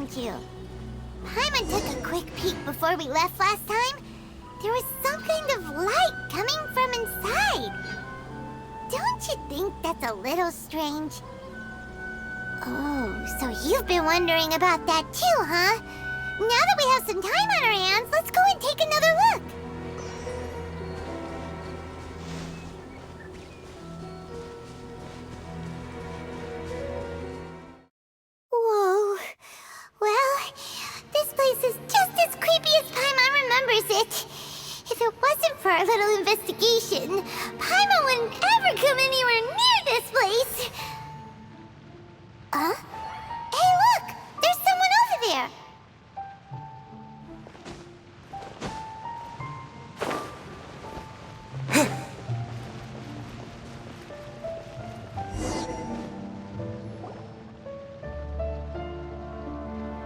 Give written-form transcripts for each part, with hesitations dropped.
aren't you? Paimon took a quick peek before we left last time. There was some kind of light coming from inside. Don't you think that's a little strange? Oh, so you've been wondering about that too, huh? Now that we have some time on our hands, let's go and take another look. Whoa. Well, this place is just as creepy as Paimon remembers it. If it wasn't for our little investigation, Paimon wouldn't ever come anywhere near this place. Huh? Hey, look! There's someone over there!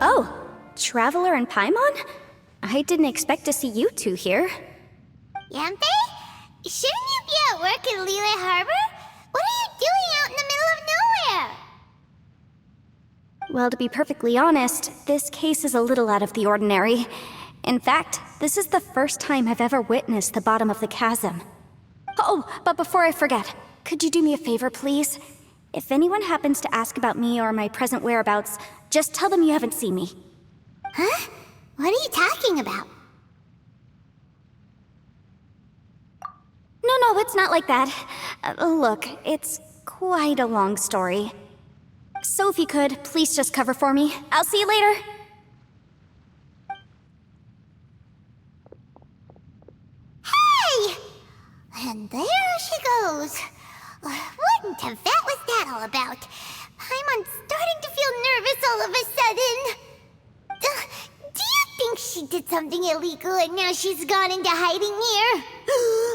Oh, Traveler and Paimon? I didn't expect to see you two here. Yampe? Shouldn't you be at work in Liyue Harbor? What are you doing out in the middle of nowhere? Well, to be perfectly honest, this case is a little out of the ordinary. In fact, this is the first time I've ever witnessed the bottom of the chasm. Oh, but before I forget, could you do me a favor, please? If anyone happens to ask about me or my present whereabouts, just tell them you haven't seen me. Huh? What are you talking about? No, it's not like that. Look, it's quite a long story. So if you could, please just cover for me. I'll see you later. Hey! And there she goes. What in Tibet was that all about? Paimon's starting to feel nervous all of a sudden. Do you think she did something illegal and now she's gone into hiding here?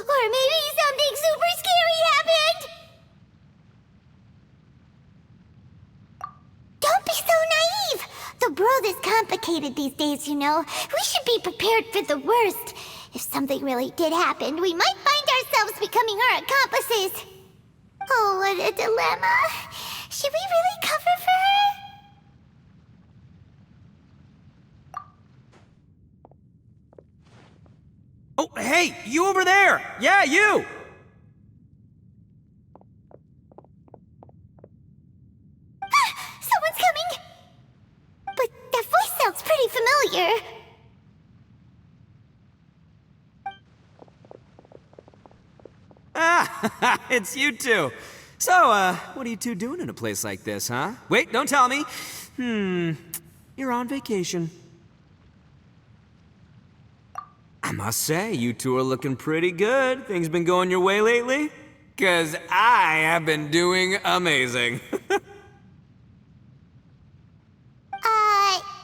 Or maybe something super scary happened? Don't be so naive! The world is complicated these days, you know. We should be prepared for the worst. If something really did happen, we might find ourselves becoming her accomplices. Oh, what a dilemma. Should we really cover for her? Oh, hey, you over there! Yeah, you! Someone's coming! But that voice sounds pretty familiar. Ah, it's you two. So, what are you two doing in a place like this, huh? Wait, don't tell me. You're on vacation. I must say, you two are looking pretty good. Things been going your way lately? 'Cause I have been doing amazing.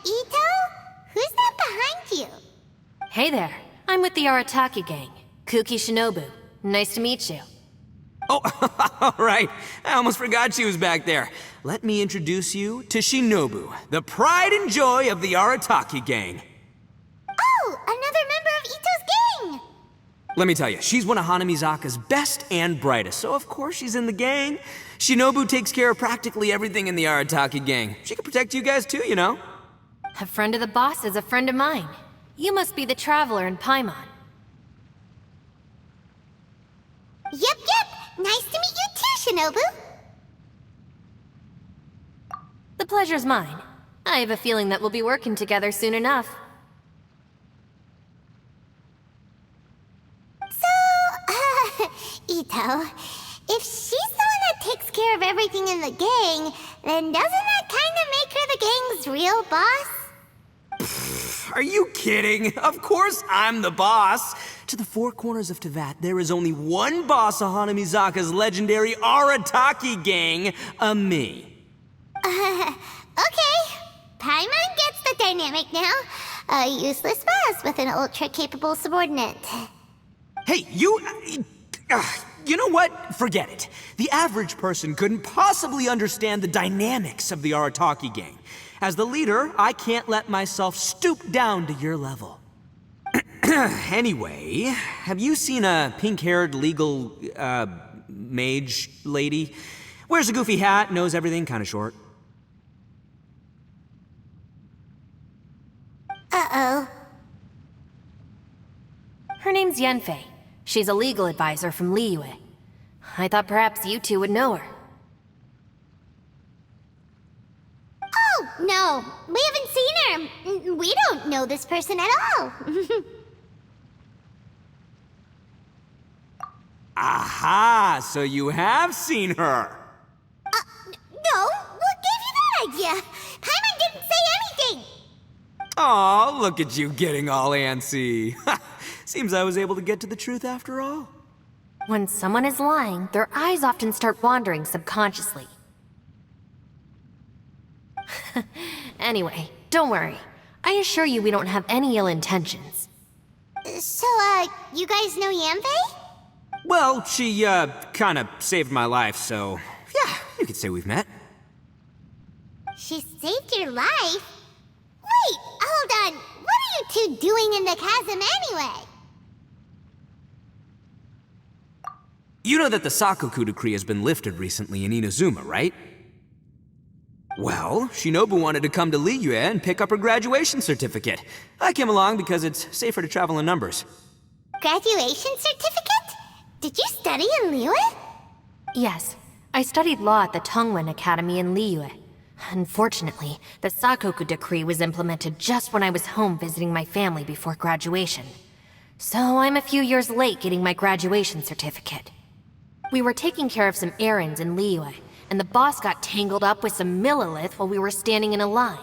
Ito? Who's that behind you? Hey there, I'm with the Arataki gang. Kuki Shinobu. Nice to meet you. Oh, all right. I almost forgot she was back there. Let me introduce you to Shinobu, the pride and joy of the Arataki gang. Oh, another member of Ito's gang! Let me tell you, she's one of Hanamizaka's best and brightest, so of course she's in the gang. Shinobu takes care of practically everything in the Arataki gang. She can protect you guys too, you know. A friend of the boss is a friend of mine. You must be the Traveler in Paimon. Yep. Nice to meet you too, Shinobu. The pleasure's mine. I have a feeling that we'll be working together soon enough. So, Ito, if she's the one that takes care of everything in the gang, then doesn't that kind of make her the gang's real boss? Are you kidding? Of course I'm the boss. To the four corners of Teyvat, there is only one boss of Hanamizaka's legendary Arataki gang, me. Okay. Paimon gets the dynamic now. A useless boss with an ultra-capable subordinate. Hey, you know what? Forget it. The average person couldn't possibly understand the dynamics of the Arataki gang. As the leader, I can't let myself stoop down to your level. Anyway, have you seen a pink-haired legal, mage lady? Wears a goofy hat, knows everything, kinda short. name's Yanfei. She's a legal advisor from Liyue. I thought perhaps you two would know her. Oh, no. We haven't seen her. We don't know this person at all. Aha! So you have seen her! No, what gave you that idea? Paimon didn't say anything. Aw, look at you getting all antsy. Seems I was able to get to the truth after all. When someone is lying, their eyes often start wandering subconsciously. Anyway, don't worry. I assure you we don't have any ill intentions. So, you guys know Yanfei? Well, she, kinda saved my life, so yeah, you could say we've met. She saved your life? Wait, hold on. What are you two doing in the chasm anyway? You know that the Sakoku decree has been lifted recently in Inazuma, right? Well, Shinobu wanted to come to Liyue and pick up her graduation certificate. I came along because it's safer to travel in numbers. Graduation certificate? Did you study in Liyue? Yes, I studied law at the Tongwen Academy in Liyue. Unfortunately, the Sakoku decree was implemented just when I was home visiting my family before graduation. So I'm a few years late getting my graduation certificate. We were taking care of some errands in Liyue, and the boss got tangled up with some Millilith while we were standing in a line.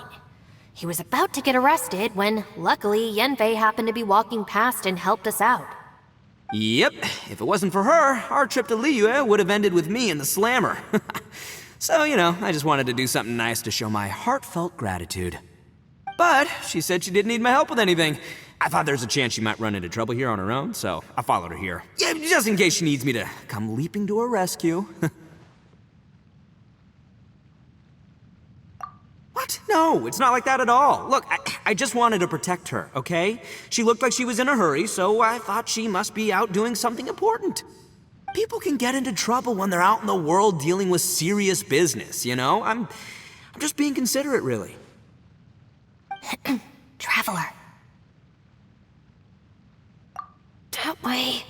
He was about to get arrested when, luckily, Yanfei happened to be walking past and helped us out. Yep, if it wasn't for her, our trip to Liyue would have ended with me in the slammer. So, you know, I just wanted to do something nice to show my heartfelt gratitude. But she said she didn't need my help with anything. I thought there's a chance she might run into trouble here on her own, so I followed her here. Yeah, just in case she needs me to come leaping to her rescue. What? No, it's not like that at all. Look, I just wanted to protect her, okay? She looked like she was in a hurry, so I thought she must be out doing something important. People can get into trouble when they're out in the world dealing with serious business, you know? I'm just being considerate, really. Traveler. That way.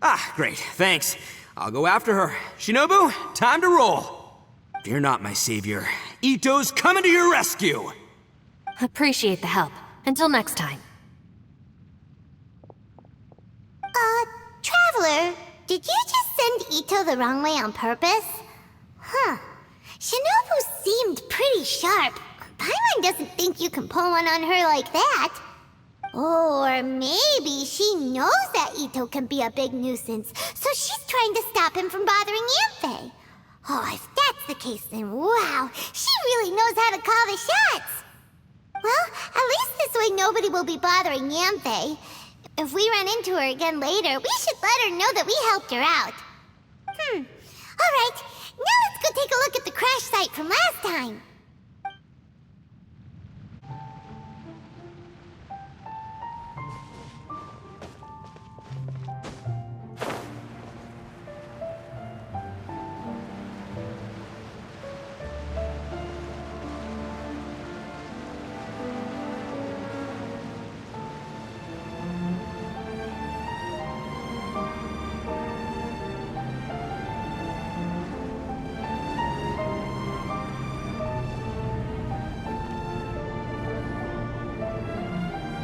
Ah, great, thanks. I'll go after her. Shinobu, time to roll. Fear not, my savior. Ito's coming to your rescue! Appreciate the help. Until next time. Traveler, did you just send Ito the wrong way on purpose? Huh. Shinobu seemed pretty sharp. Paimon doesn't think you can pull one on her like that. Or maybe she knows that Ito can be a big nuisance, so she's trying to stop him from bothering Yanfei. Oh, if that's the case, then wow, she really knows how to call the shots. Well, at least this way nobody will be bothering Yanfei. If we run into her again later, we should let her know that we helped her out. Alright, now let's go take a look at the crash site from last time.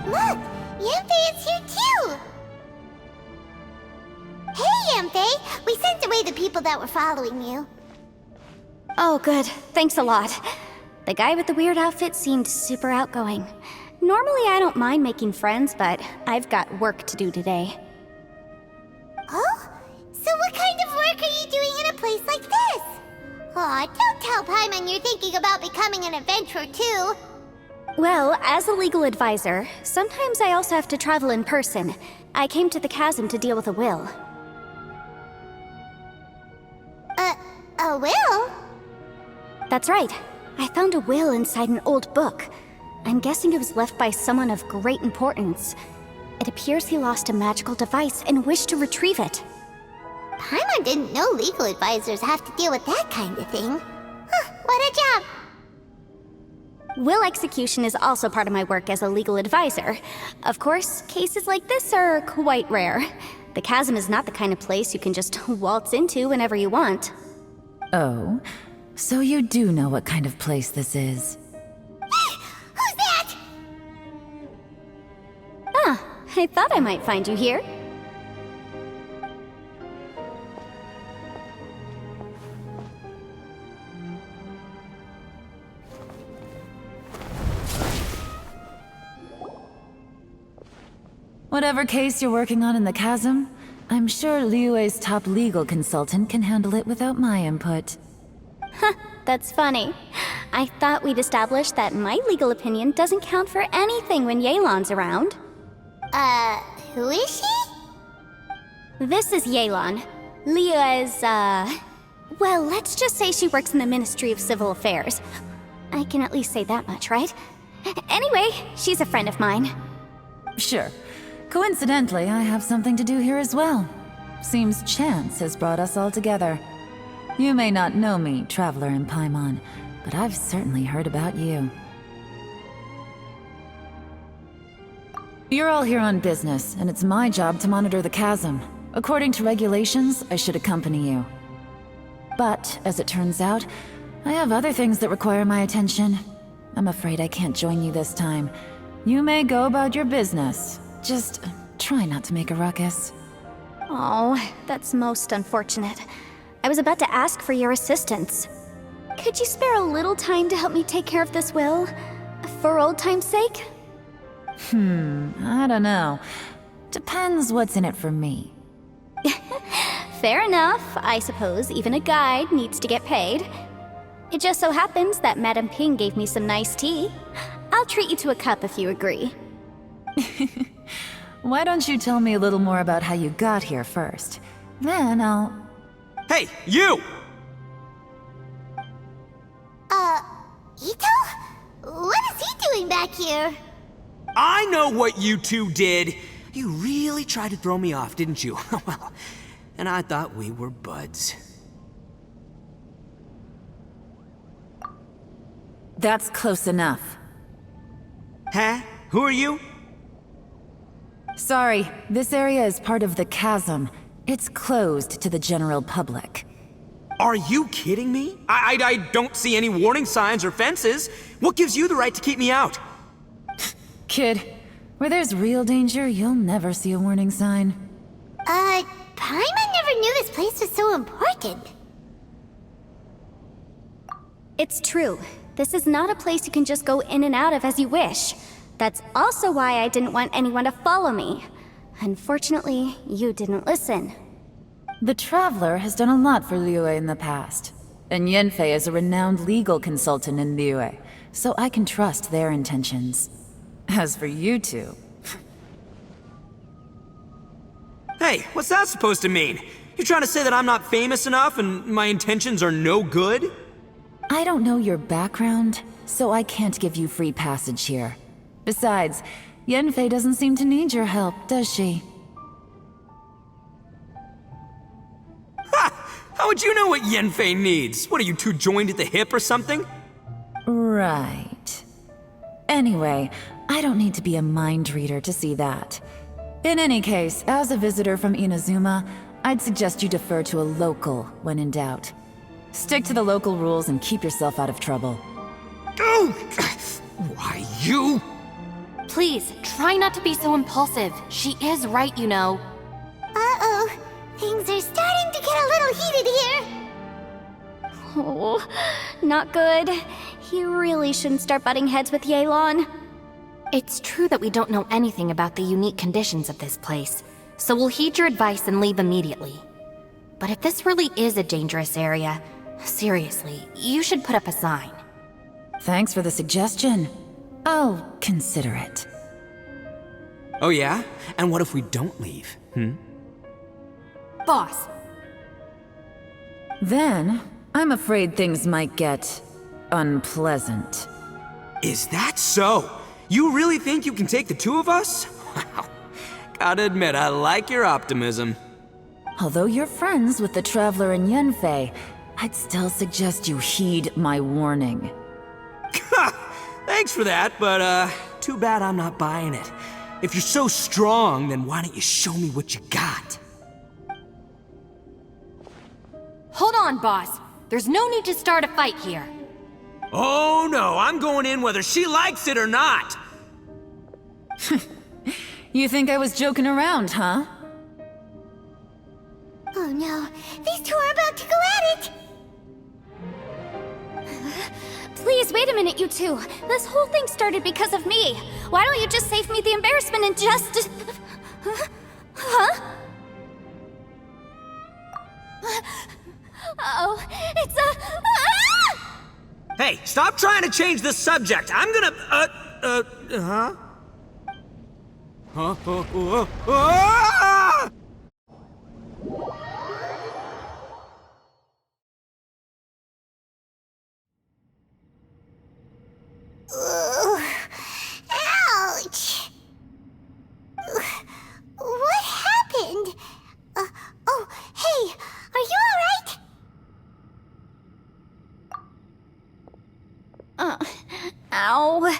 Look, Yanfei is here too! Hey, Yanfei! We sent away the people that were following you. Oh, good. Thanks a lot. The guy with the weird outfit seemed super outgoing. Normally I don't mind making friends, but I've got work to do today. Oh? So what kind of work are you doing in a place like this? Aw, don't tell Paimon you're thinking about becoming an adventurer too. Well, as a legal advisor, sometimes I also have to travel in person. I came to the chasm to deal with a will. A will? That's right. I found a will inside an old book. I'm guessing it was left by someone of great importance. It appears he lost a magical device and wished to retrieve it. Paimon didn't know legal advisors have to deal with that kind of thing. Huh, what a job! Will execution is also part of my work as a legal advisor. Of course, cases like this are quite rare. The chasm is not the kind of place you can just waltz into whenever you want. Oh, so you do know what kind of place this is. Who's that? Ah, I thought I might find you here. Whatever case you're working on in the chasm, I'm sure Liyue's top legal consultant can handle it without my input. Huh, that's funny. I thought we'd established that my legal opinion doesn't count for anything when Yelan's around. Who is she? This is Yelan. Liyue's, well, let's just say she works in the Ministry of Civil Affairs. I can at least say that much, right? Anyway, she's a friend of mine. Sure. Coincidentally, I have something to do here as well. Seems chance has brought us all together. You may not know me, Traveler in Paimon, but I've certainly heard about you. You're all here on business, and it's my job to monitor the chasm. According to regulations, I should accompany you. But, as it turns out, I have other things that require my attention. I'm afraid I can't join you this time. You may go about your business. Just try not to make a ruckus. Oh, that's most unfortunate. I was about to ask for your assistance. Could you spare a little time to help me take care of this will? For old time's sake? I don't know. Depends what's in it for me. Fair enough. I suppose even a guide needs to get paid. It just so happens that Madame Ping gave me some nice tea. I'll treat you to a cup if you agree. Why don't you tell me a little more about how you got here first? Then I'll... Hey, you! Ito? What is he doing back here? I know what you two did. You really tried to throw me off, didn't you? Well, and I thought we were buds. That's close enough. Huh? Who are you? Sorry, this area is part of the chasm. It's closed to the general public. Are you kidding me? I don't see any warning signs or fences. What gives you the right to keep me out? Kid, where there's real danger, you'll never see a warning sign. Paimon never knew this place was so important. It's true. This is not a place you can just go in and out of as you wish. That's also why I didn't want anyone to follow me. Unfortunately, you didn't listen. The Traveler has done a lot for Liyue in the past. And Yanfei is a renowned legal consultant in Liyue, so I can trust their intentions. As for you two... Hey, what's that supposed to mean? You trying to say that I'm not famous enough and my intentions are no good? I don't know your background, so I can't give you free passage here. Besides, Yanfei doesn't seem to need your help, does she? Ha! How would you know what Yanfei needs? What, are you two joined at the hip or something? Right. Anyway, I don't need to be a mind reader to see that. In any case, as a visitor from Inazuma, I'd suggest you defer to a local when in doubt. Stick to the local rules and keep yourself out of trouble. Oh! Why, you? Please, try not to be so impulsive. She is right, you know. Uh-oh. Things are starting to get a little heated here. Oh, not good. You really shouldn't start butting heads with Yelan. It's true that we don't know anything about the unique conditions of this place, so we'll heed your advice and leave immediately. But if this really is a dangerous area, seriously, you should put up a sign. Thanks for the suggestion. I'll consider it. Oh yeah? And what if we don't leave? Boss, Then, I'm afraid things might get... unpleasant. Is that so? You really think you can take the two of us? Wow. Gotta admit, I like your optimism. Although you're friends with the Traveler and Yenfei, I'd still suggest you heed my warning. Thanks for that, but too bad I'm not buying it. If you're so strong, then why don't you show me what you got? Hold on, boss. There's no need to start a fight here. Oh no, I'm going in whether she likes it or not! You think I was joking around, huh? Oh no, these two are about to go at it! Please, wait a minute, you two. This whole thing started because of me. Why don't you just save me the embarrassment and just... Huh? Uh-oh, it's a... Ah! Hey, stop trying to change the subject! I'm gonna... Huh? Huh? Ah! Ugh. Ouch! Ugh. What happened? Oh, hey, are you alright? Ow.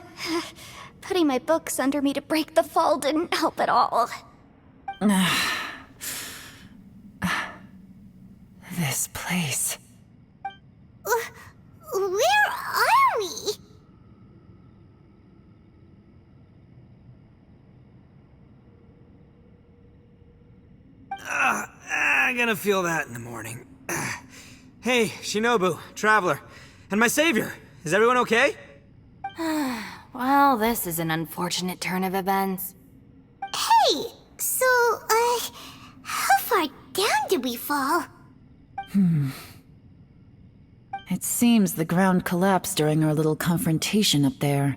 Putting my books under me to break the fall didn't help at all. This place. Where are we? I'm gonna feel that in the morning. Hey, Shinobu, Traveler, and my savior. Is everyone okay? Well, this is an unfortunate turn of events. Hey, so, how far down did we fall? It seems the ground collapsed during our little confrontation up there.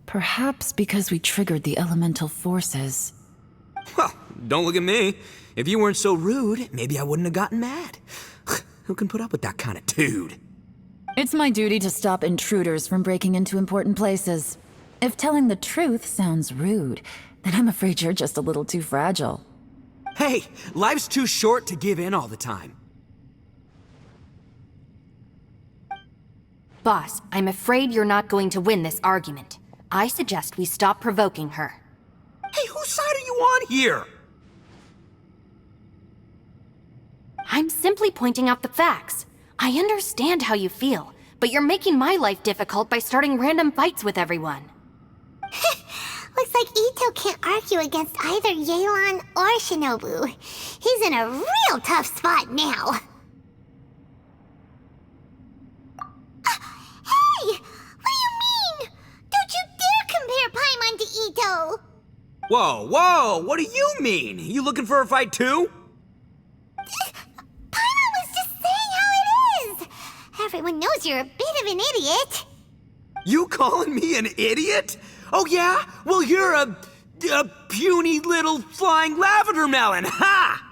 Perhaps because we triggered the elemental forces. Well, don't look at me. If you weren't so rude, maybe I wouldn't have gotten mad. Who can put up with that kind of dude? It's my duty to stop intruders from breaking into important places. If telling the truth sounds rude, then I'm afraid you're just a little too fragile. Hey, life's too short to give in all the time. Boss, I'm afraid you're not going to win this argument. I suggest we stop provoking her. Hey, whose side are you on here? I'm simply pointing out the facts. I understand how you feel, but you're making my life difficult by starting random fights with everyone. Looks like Ito can't argue against either Yelan or Shinobu. He's in a real tough spot now. Hey! What do you mean? Don't you dare compare Paimon to Ito! Whoa, what do you mean? You looking for a fight too? Paimon was just saying how it is! Everyone knows you're a bit of an idiot. You calling me an idiot? Oh yeah? Well, you're a puny little flying lavender melon, ha!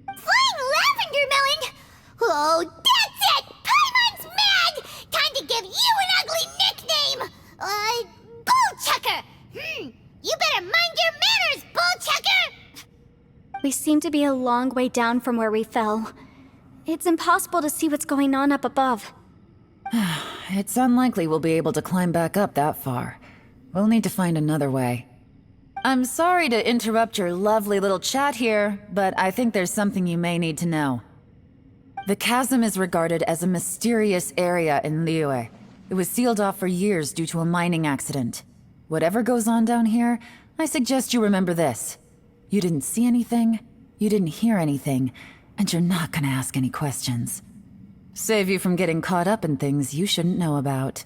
Flying lavender melon? Oh, that's it! Paimon's mad! Time to give you an ugly nickname! Bullchucker! You better mind your manners, Bullchucker! We seem to be a long way down from where we fell. It's impossible to see what's going on up above. It's unlikely we'll be able to climb back up that far. We'll need to find another way. I'm sorry to interrupt your lovely little chat here, but I think there's something you may need to know. The chasm is regarded as a mysterious area in Liyue. It was sealed off for years due to a mining accident. Whatever goes on down here, I suggest you remember this. You didn't see anything, you didn't hear anything, and you're not gonna ask any questions. Save you from getting caught up in things you shouldn't know about.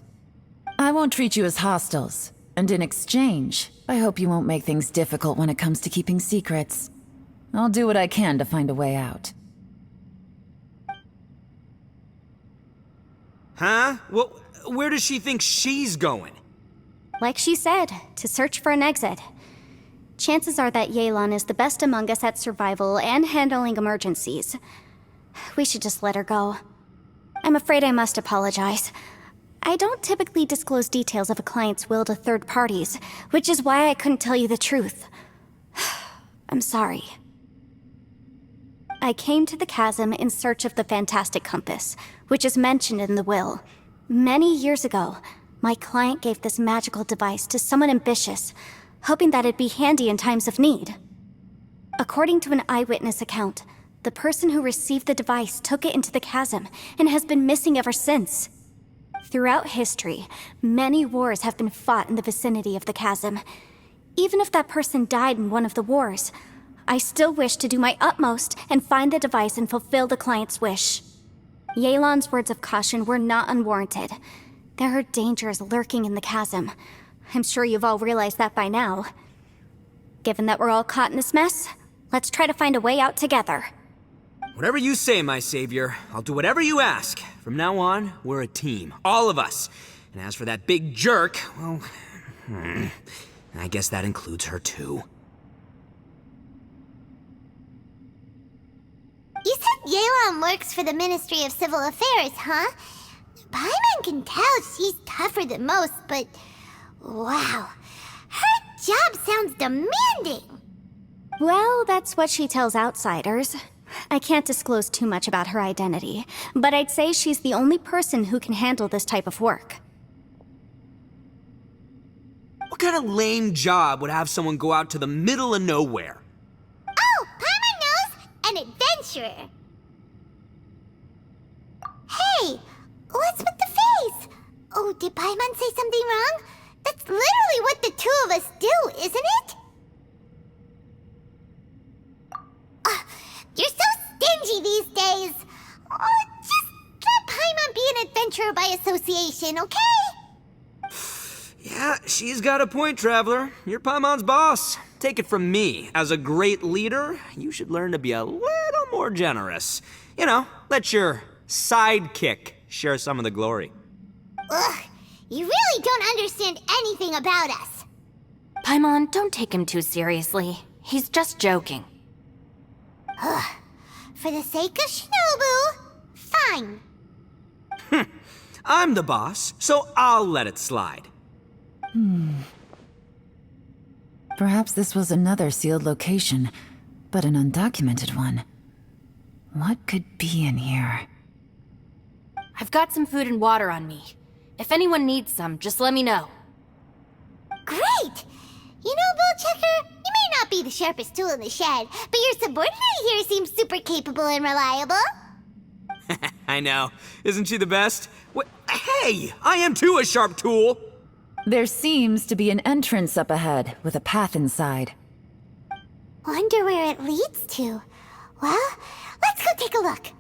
I won't treat you as hostiles, and in exchange, I hope you won't make things difficult when it comes to keeping secrets. I'll do what I can to find a way out. Huh? Well, where does she think she's going? Like she said, to search for an exit. Chances are that Yelan is the best among us at survival and handling emergencies. We should just let her go. I'm afraid I must apologize. I don't typically disclose details of a client's will to third parties, which is why I couldn't tell you the truth. I'm sorry. I came to the chasm in search of the fantastic compass, which is mentioned in the will. Many years ago, my client gave this magical device to someone ambitious, hoping that it'd be handy in times of need. According to an eyewitness account, the person who received the device took it into the chasm and has been missing ever since. Throughout history, many wars have been fought in the vicinity of the chasm. Even if that person died in one of the wars, I still wish to do my utmost and find the device and fulfill the client's wish. Yelan's words of caution were not unwarranted. There are dangers lurking in the chasm. I'm sure you've all realized that by now. Given that we're all caught in this mess, let's try to find a way out together. Whatever you say, my savior. I'll do whatever you ask. From now on, we're a team. All of us. And as for that big jerk, well, I guess that includes her too. You said Yelan works for the Ministry of Civil Affairs, huh? Paimon can tell she's tougher than most, but wow, her job sounds demanding. Well, that's what she tells outsiders. I can't disclose too much about her identity, but I'd say she's the only person who can handle this type of work. What kind of lame job would have someone go out to the middle of nowhere? Oh, Paimon knows! An adventurer. Hey, what's with the face? Oh, did Paimon say something wrong? That's literally what the two of us do, isn't it? You're so stingy these days. Oh, just let Paimon be an adventurer by association, okay? Yeah, she's got a point, Traveler. You're Paimon's boss. Take it from me. As a great leader, you should learn to be a little more generous. You know, let your sidekick share some of the glory. Ugh, you really don't understand anything about us. Paimon, don't take him too seriously. He's just joking. For the sake of Shinobu, fine. I'm the boss, so I'll let it slide. Perhaps this was another sealed location, but an undocumented one. What could be in here? I've got some food and water on me. If anyone needs some, just let me know. Great! You know, Bullchecker, you may not be the sharpest tool in the shed, but your subordinate here seems super capable and reliable. I know. Isn't she the best? Hey, I am too a sharp tool. There seems to be an entrance up ahead, with a path inside. Wonder where it leads to. Well, let's go take a look.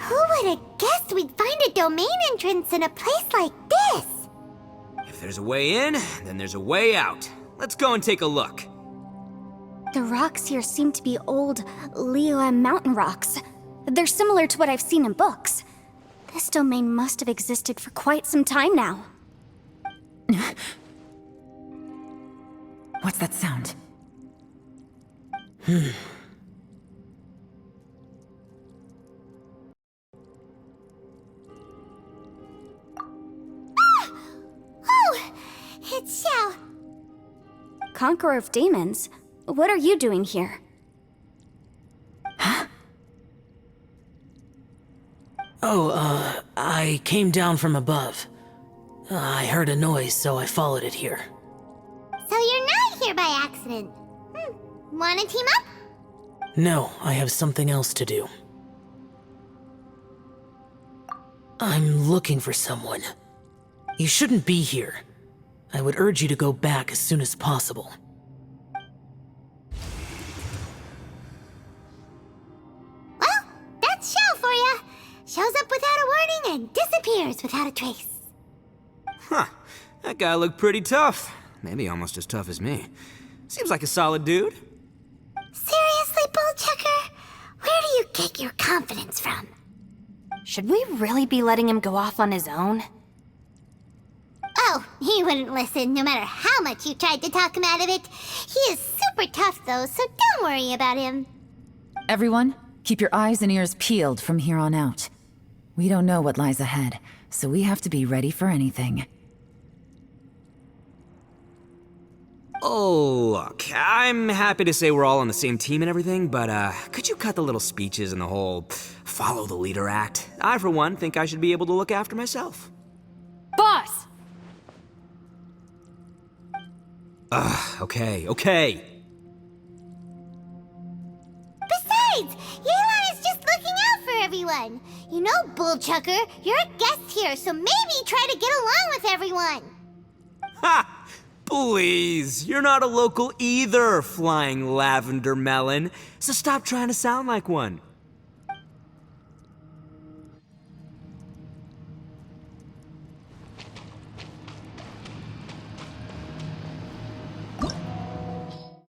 Who would have guessed we'd find a domain entrance in a place like this? If there's a way in, then there's a way out. Let's go and take a look. The rocks here seem to be old Liyue mountain rocks. They're similar to what I've seen in books. This domain must have existed for quite some time now. What's that sound? Oh, it's Xiao. Conqueror of Demons? What are you doing here? I came down from above. I heard a noise, so I followed it here. So you're not here by accident. Wanna team up? No, I have something else to do. I'm looking for someone. You shouldn't be here. I would urge you to go back as soon as possible. Well, that's Xiao for ya. Shows up without a warning and disappears without a trace. Huh. That guy looked pretty tough. Maybe almost as tough as me. Seems like a solid dude. Seriously, Bullchecker? Where do you get your confidence from? Should we really be letting him go off on his own? Oh, he wouldn't listen no matter how much you tried to talk him out of it. He is super tough though, so don't worry about him. Everyone, keep your eyes and ears peeled from here on out. We don't know what lies ahead, so we have to be ready for anything. Oh, look, I'm happy to say we're all on the same team and everything, but could you cut the little speeches and the whole follow the leader act? I, for one, think I should be able to look after myself. Boss! Okay. Besides, Yelan is just looking out for everyone. You know, Bullchucker, you're a guest here, so maybe try to get along with everyone. Ha! Please, you're not a local either, Flying Lavender Melon, so stop trying to sound like one.